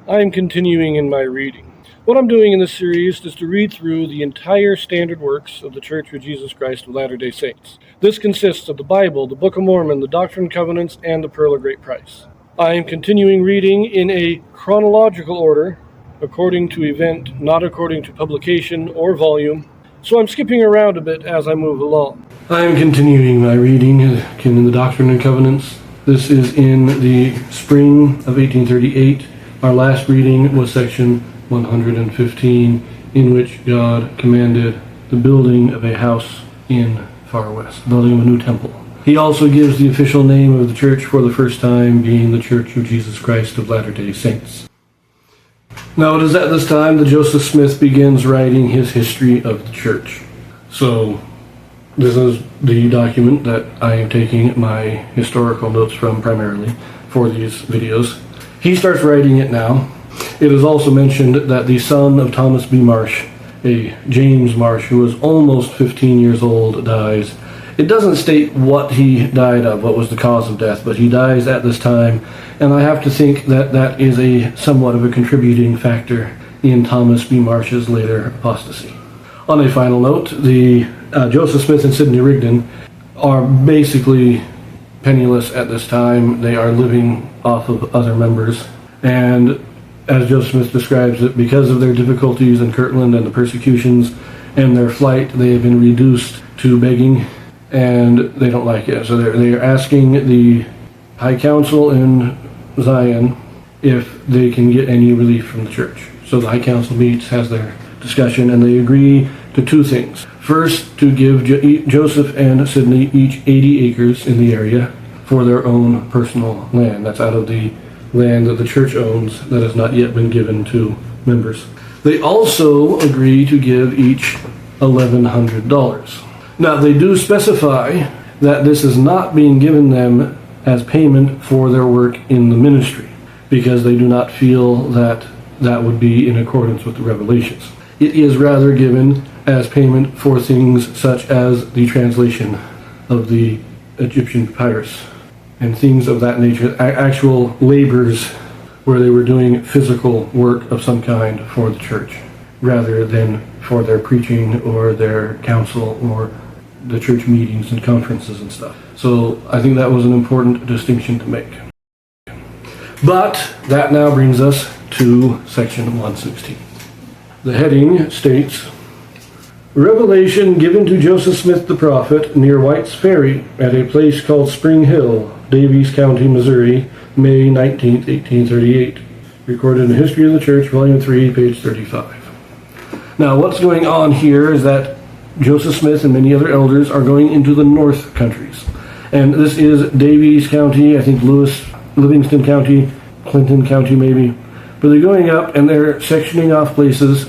I am continuing in my reading. What I'm doing in this series is to read through the entire standard works of the Church of Jesus Christ of Latter-day Saints. This consists of the Bible, the Book of Mormon, the Doctrine and Covenants, and the Pearl of Great Price. I am continuing reading in a chronological order, according to event, not according to publication or volume, so I'm skipping around a bit as I move along. I am continuing my reading in the Doctrine and Covenants. This is in the spring of 1838. Our last reading was section 115, in which God commanded the building of a house in Far West, building of a new temple. He also gives the official name of the church for the first time, being the Church of Jesus Christ of Latter-day Saints. Now it is at this time that Joseph Smith begins writing his history of the church. So this is the document that I am taking my historical notes from primarily for these videos. He starts writing it now. It is also mentioned that the son of Thomas B. Marsh, a James Marsh, who was almost 15 years old, dies. It doesn't state what he died of, what was the cause of death, but he dies at this time, and I have to think that that is a somewhat of a contributing factor in Thomas B. Marsh's later apostasy. On a final note, the Joseph Smith and Sidney Rigdon are basically penniless at this time. They are living off of other members, and as Joseph Smith describes it, because of their difficulties in Kirtland and the persecutions and their flight, they have been reduced to begging, and they don't like it. So they are asking the High Council in Zion if they can get any relief from the church. So the High Council meets, has their discussion, and they agree to two things. First, to give Joseph and Sidney each 80 acres in the area for their own personal land. That's out of the land that the church owns that has not yet been given to members. They also agree to give each $1,100. Now, they do specify that this is not being given them as payment for their work in the ministry, because they do not feel that that would be in accordance with the revelations. It is rather given as payment for things such as the translation of the Egyptian papyrus and things of that nature, actual labors where they were doing physical work of some kind for the church, rather than for their preaching or their counsel or the church meetings and conferences and stuff. So I think that was an important distinction to make. But that now brings us to section 116. The heading states, Revelation given to Joseph Smith the prophet near Wight's Ferry at a place called Spring Hill, Daviess County, Missouri, May 19, 1838. Recorded in the History of the Church, Volume 3, page 35. Now what's going on here is that Joseph Smith and many other elders are going into the North countries. And this is Daviess County, I think Livingston County, Clinton County maybe. But they're going up and they're sectioning off places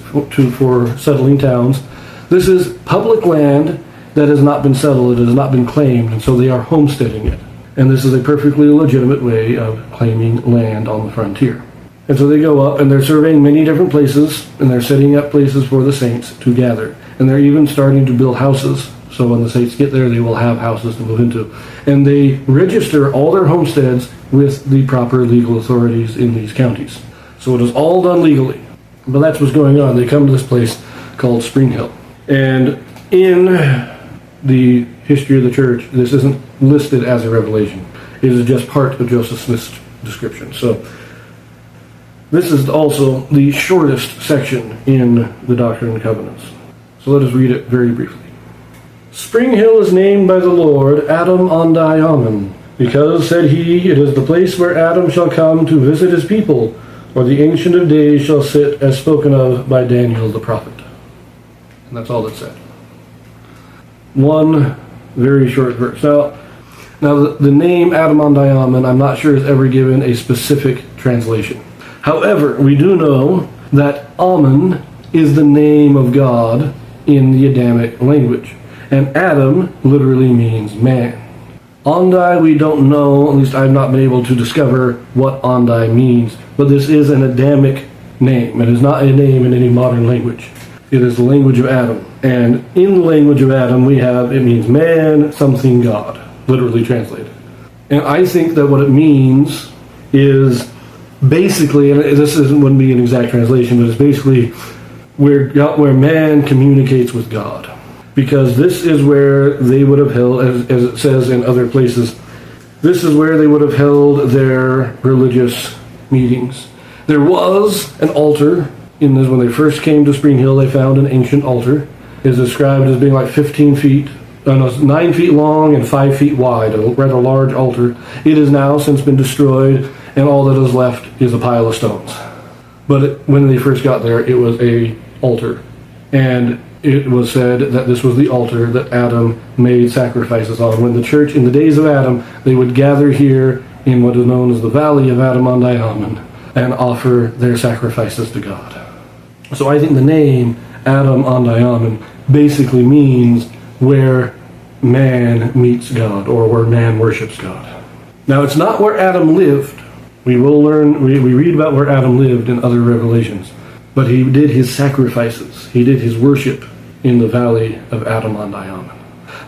for settling towns. This is public land that has not been settled, it has not been claimed, and so they are homesteading it. And this is a perfectly legitimate way of claiming land on the frontier. And so they go up and they're surveying many different places, and they're setting up places for the saints to gather. And they're even starting to build houses, so when the saints get there, they will have houses to move into. And they register all their homesteads with the proper legal authorities in these counties. So it is all done legally. But that's what's going on. They come to this place called Spring Hill. And in the history of the church, this isn't listed as a revelation. It is just part of Joseph Smith's description. So this is also the shortest section in the Doctrine and Covenants. So let us read it very briefly. Spring Hill is named by the Lord Adam-Ondi-Ahman, because, said he, it is the place where Adam shall come to visit his people, or the Ancient of Days shall sit, as spoken of by Daniel the prophet. And that's all it said. One very short verse. Now the name Adam-Ondi-Ahman, I'm not sure is ever given a specific translation. However, we do know that Ahman is the name of God in the Adamic language. And Adam literally means man. Ondi, we don't know, at least I've not been able to discover what Ondi means, but this is an Adamic name. It is not a name in any modern language. It is the language of Adam. And in the language of Adam we have, it means man, something God, literally translated. And I think that what it means is basically, and this wouldn't be an exact translation, but it's basically where man communicates with God. Because this is where they would have held, as it says in other places, this is where they would have held their religious meetings. There was an altar in this. When they first came to Spring Hill, they found an ancient altar. It is described as being like 15 feet, 9 feet long and 5 feet wide, a rather large altar. It has now since been destroyed, and all that is left is a pile of stones. But when they first got there, it was a altar. And it was said that this was the altar that Adam made sacrifices on. When the church, in the days of Adam, they would gather here in what is known as the Valley of Adam-Ondi-Ahman and offer their sacrifices to God. So I think the name Adam-Ondi-Ahman basically means where man meets God, or where man worships God. Now, it's not where Adam lived. We will learn, we read about where Adam lived in other revelations. But he did his sacrifices. He did his worship in the Valley of Adam-Ondi-Ahman.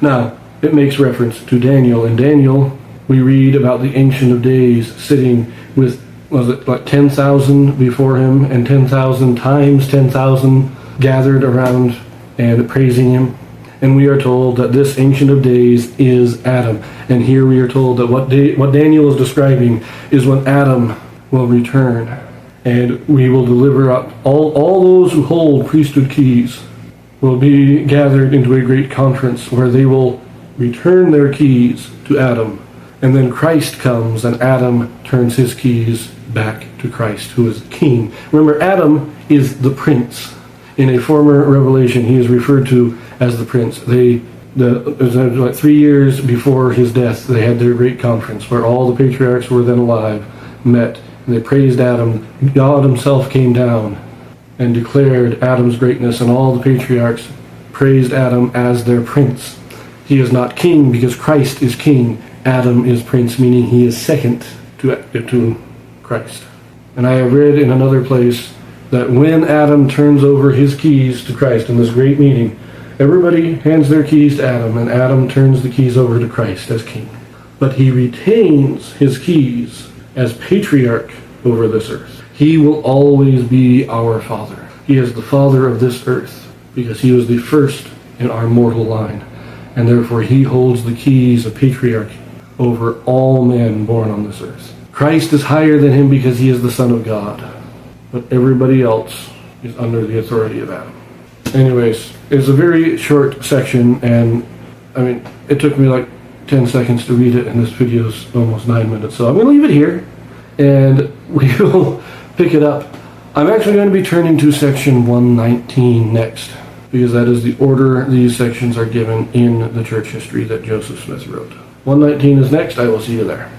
Now, it makes reference to Daniel. In Daniel, we read about the Ancient of Days sitting with, was it like 10,000 before him, and 10,000 times 10,000 gathered around and praising him. And we are told that this Ancient of Days is Adam. And here we are told that what Daniel is describing is when Adam will return. And we will deliver up all those who hold priesthood keys will be gathered into a great conference where they will return their keys to Adam. And then Christ comes, and Adam turns his keys back to Christ, who is king. Remember, Adam is the prince. In a former revelation, he is referred to as the prince. It was like 3 years before his death, they had their great conference where all the patriarchs who were then alive met. They praised Adam. God himself came down and declared Adam's greatness, and all the patriarchs praised Adam as their prince. He is not king because Christ is king. Adam is prince, meaning he is second to Christ. And I have read in another place that when Adam turns over his keys to Christ in this great meeting, everybody hands their keys to Adam, and Adam turns the keys over to Christ as king. But he retains his keys as patriarch over this earth. He will always be our father. He is the father of this earth because he was the first in our mortal line, and therefore he holds the keys of patriarchy over all men born on this earth. Christ is higher than him because he is the Son of God, but everybody else is under the authority of Adam. Anyways, it's a very short section, and I mean, it took me like 10 seconds to read it, and this video is almost 9 minutes, so I'm going to leave it here, and we will pick it up. I'm actually going to be turning to section 119 next, because that is the order these sections are given in the church history that Joseph Smith wrote. 119 is next. I will see you there.